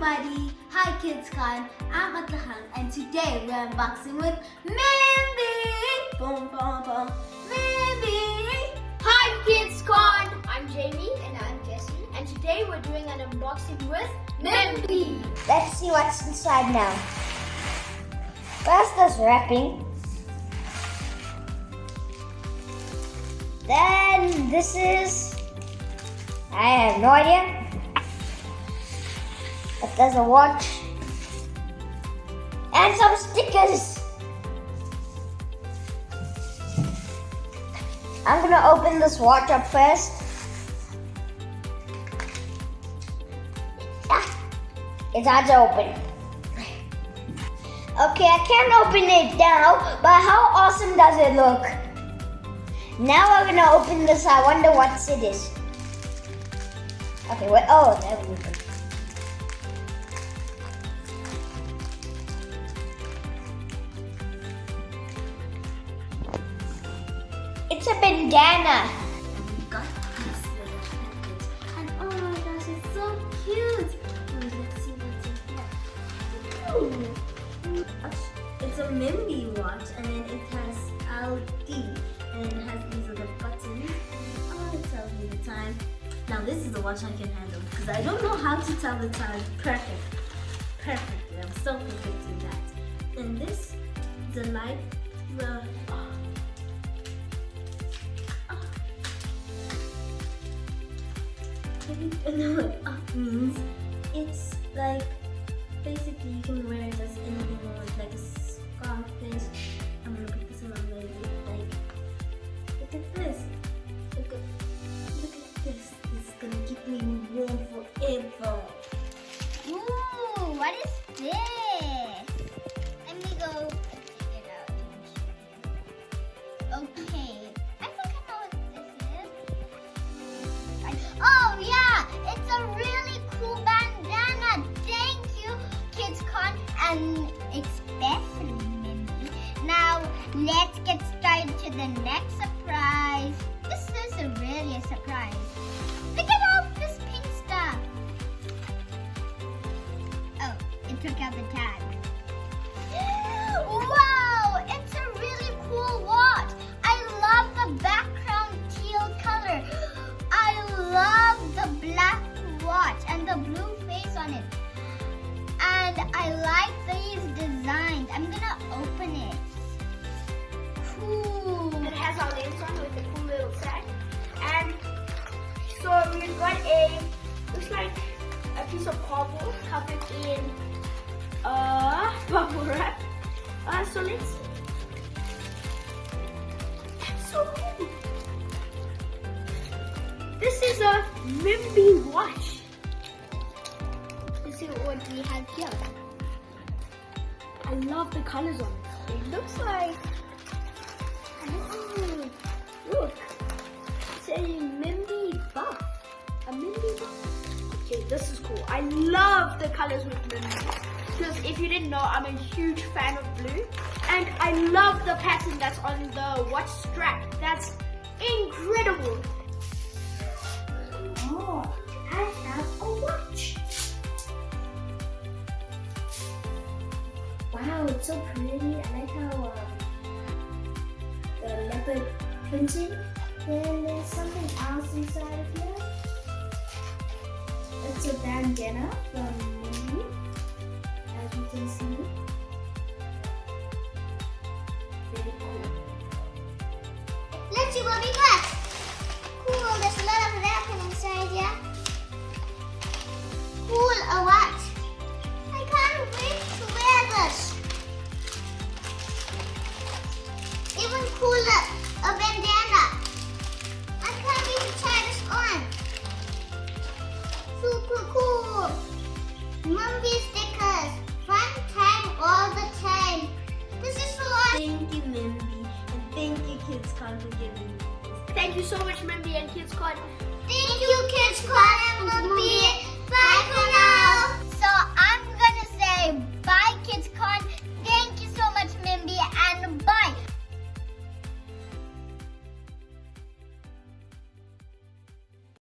everybody, hi KidsCon, I'm Atlahan and today we're unboxing with Mimbee! Boom, boom, boom, Mimbee! Hi KidsCon, I'm Jamie and I'm Jessie and today we're doing an unboxing with Mimbee. Let's see what's inside now. First there's wrapping. Then this is, I have no idea. But there's a watch and some stickers. I'm gonna open this watch up first. It's hard to open. Okay, I can't open it now, but how awesome does it look? Now we're gonna open this. I wonder what it is. Okay, wait. Oh, there we go. It's a bandana. And we got this little package. And oh my gosh, it's so cute. Wait, let's see what's in here. Ooh. It's a Mimbee watch and then it has LD. And it has these little buttons. Oh, it tells me the time. Now this is a watch I can handle because I don't know how to tell the time perfectly. I'm so perfect in that. And this is a light. I don't know what up means. It's like basically you can wear it as anything you want, like a scarf. I'm gonna put this around my like. Look at this. Look at this. This is gonna keep me warm forever. Ooh, what is this? Let me go check it out. Okay, I think I know what this is. Oh yeah, it's a really cool bandana. Thank you, KidsCon, and especially Mimbee. Now let's get started to the next surprise. This is really a surprise. Look at all this pink stuff. Oh, it took out the tag. Wow, it's a really cool watch. I love the background teal color. I love the black watch and the blue face on it. And I like these designs. I'm gonna open it. Cool. It has our names on with a cool little set. And so we've got a, looks like a piece of cardboard covered in bubble wrap. So let's see. That's so cool. This is a Mimbee watch. Let's see what we have here. I love the colors on it. It looks like, oh, look, it's a Mimbee buff. A Mimbee buff. Okay, this is cool. I love the colors with Mimbee. Because if you didn't know, I'm a huge fan of blue. And I love the pattern that's on the watch strap. That's incredible. Oh, I have a watch. Wow, it's so pretty. I like how the leopard printing. Then there's something else inside of here. It's a bandana from Mimbee, as you can see. Very cool. Let's see what we got. Cool, there's a lot of wrapping inside here. Cool, a watch. I can't wait to wear this. Even cooler, a bandana. I can't wait to try this on. Super cool. Mimbee stickers. Fun time all the time. This is so awesome. Thank you, Mimbee, and thank you, KidsCon, for giving me this. Thank you so much, Mimbee and KidsCon. Thank you, KidsCon and Mimbee. Bye for now.